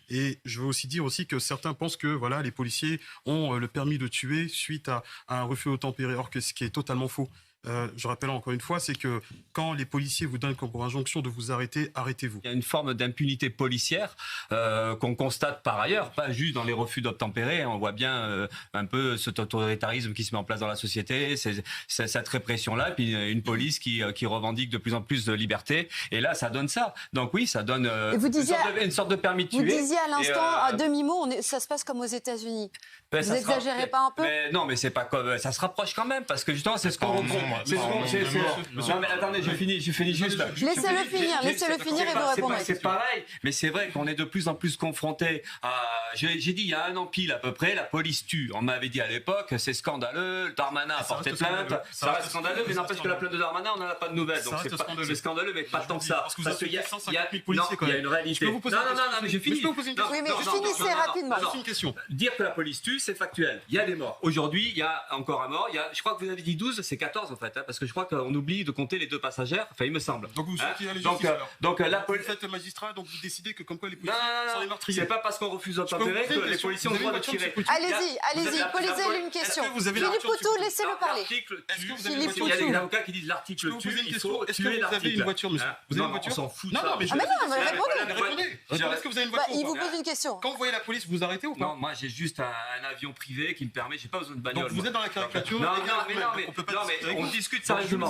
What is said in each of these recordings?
Et je veux aussi dire aussi que certains pensent que voilà, les policiers ont le permis de tuer suite à un refus obtempéré, or que ce qui est totalement faux. Je rappelle encore une fois, c'est que quand les policiers vous donnent comme injonction de vous arrêter, arrêtez-vous. Il y a une forme d'impunité policière qu'on constate par ailleurs, pas juste dans les refus d'obtempérer. On voit bien un peu cet autoritarisme qui se met en place dans la société, cette répression-là, puis une police qui revendique de plus en plus de liberté. Et là, ça donne ça. Donc oui, ça donne une sorte de permis de tuer. Vous disiez à l'instant, à demi-mot, ça se passe comme aux États-Unis. Vous n'exagérez pas un peu? Non, mais c'est pas comme ça se rapproche quand même, parce que justement, c'est ce qu'on reprend. Non, mais attendez, je finis juste. Laissez-le finir et vous répondrez. C'est pareil, mais c'est vrai qu'on est de plus en plus confronté à. J'ai dit il y a un an pile à peu près, la police tue. On m'avait dit à l'époque, c'est scandaleux. Darmanin a porté plainte. Ça reste scandaleux, mais n'empêche que la plainte de Darmanin, on n'en a pas de nouvelles. Donc c'est scandaleux, mais pas tant que ça. Parce qu'il y a une réalité. Non, mais je finis. Oui, mais finissez rapidement. Une question. Dire que la police tue, c'est factuel. Il y a des morts. Aujourd'hui, il y a encore un mort. Je crois que vous avez dit 12, c'est 14 en fait, parce que je crois qu'on oublie de compter les 2 passagères. Enfin, il me semble. Donc vous souhaitez aller donc la police. Vous faites magistrat, donc vous décidez que comme quoi les policiers sont des non, meurtriers. c'est pas parce qu'on refuse d'obtempérer que les policiers ont le droit de tirer. Allez-y, posez-lui une question. Philippe Poutou, laissez-le parler. Est-ce que vous avez une voiture? Il y a des avocats qui disent l'article tue, il faut tuer l'article. Est-ce que vous avez une voiture, monsieur? Vous avez une voiture? On s'en fout. Non, mais répondez. Est-ce que vous avez une voiture? Il vous pose une question. Quand vous voyez la police, vous arrêtez ou pas? Non, moi j'ai juste un avion privé qui me permet, j'ai pas besoin de bagnole. Donc vous êtes dans la caricature. Non, mais on discute sérieusement.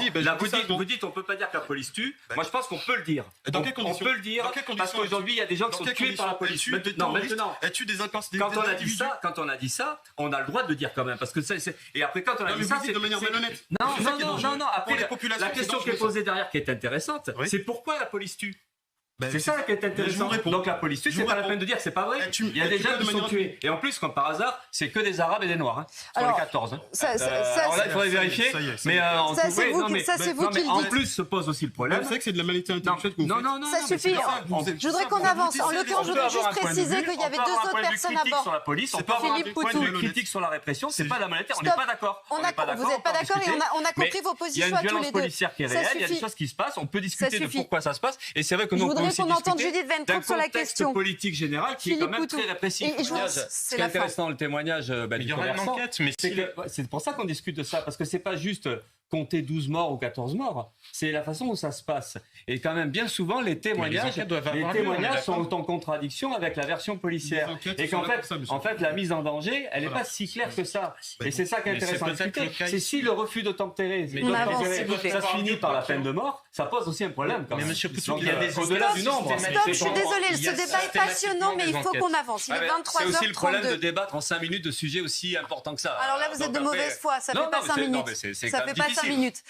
Vous dites on peut pas dire que la police tue. Moi je pense qu'on peut le dire. Dans quelles conditions? On peut le dire parce qu'aujourd'hui il y a des gens qui sont tués par la police. Maintenant, elle tue des individus. Quand on a dit ça, on a le droit de le dire quand même parce que et après quand on a dit ça, c'est de manière malhonnête. Non. Après la question qui est posée derrière qui est intéressante, c'est pourquoi la police tue. C'est ça qui est intéressant. Donc la police tue, c'est pas la peine de dire que c'est pas vrai. Il y a des gens qui sont tués. Et en plus, comme par hasard, c'est que des Arabes et des Noirs. Sur les 14. Alors là, il faudrait vérifier. Mais ça, c'est vous qui le dites. En plus, se pose aussi le problème. Vous savez que c'est de la maladie intellectuelle que vous faites. Non. Ça suffit. Je voudrais qu'on avance. En l'occurrence, je voudrais juste préciser qu'il y avait 2 autres personnes à bord. Sur la police, on peut avoir un point de vue critique sur la répression. C'est pas la maladie. On n'est pas d'accord. Vous n'êtes pas d'accord et on a compris vos positions à tous les deux. Il y a une violence policière qui est réelle. Il y a des choses qui se passent. On peut discuter de pourquoi ça se passe. Et c'est vrai que nous, on peut aussi discuter d'un contexte politique général qui est quand même très répressif. Ce qui est intéressant dans le témoignage du commerçant, c'est pour ça qu'on discute de ça, parce que c'est pas juste compter 12 morts ou 14 morts, c'est la façon où ça se passe. Et quand même, bien souvent, les témoignages sont en contradiction avec la version policière. Et qu'en fait, la mise en danger, elle n'est pas si claire que ça. Et c'est ça qui est intéressant à discuter. C'est si le refus d'obtempérer, ça se finit par la peine de mort, ça pose aussi un problème. Mais monsieur Poutou, il y a des au-delà du nombre. Stop, je suis désolée, ce débat est passionnant, mais il faut qu'on avance. Il est 23h32. C'est aussi le problème de débattre en 5 minutes de sujets aussi importants que ça. Alors là, vous êtes de mauvaise foi, ça fait pas 5 minutes. Ça fait pas 5 minutes.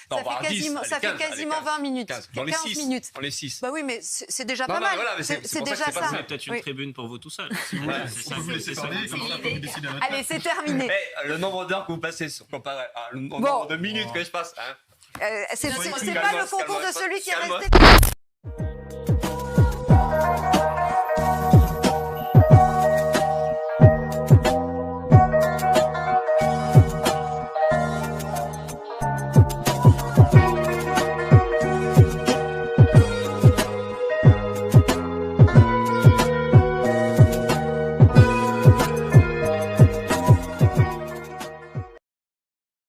Ça fait quasiment 20 minutes. 15 minutes. Dans les 6. Bah oui, mais c'est déjà pas mal. C'est déjà ça. C'est peut-être une tribune pour vous tout seul. Allez, c'est terminé. Le nombre d'heures que vous passez comparé au nombre de minutes que je passe. C'est pas le concours de celui qui est resté.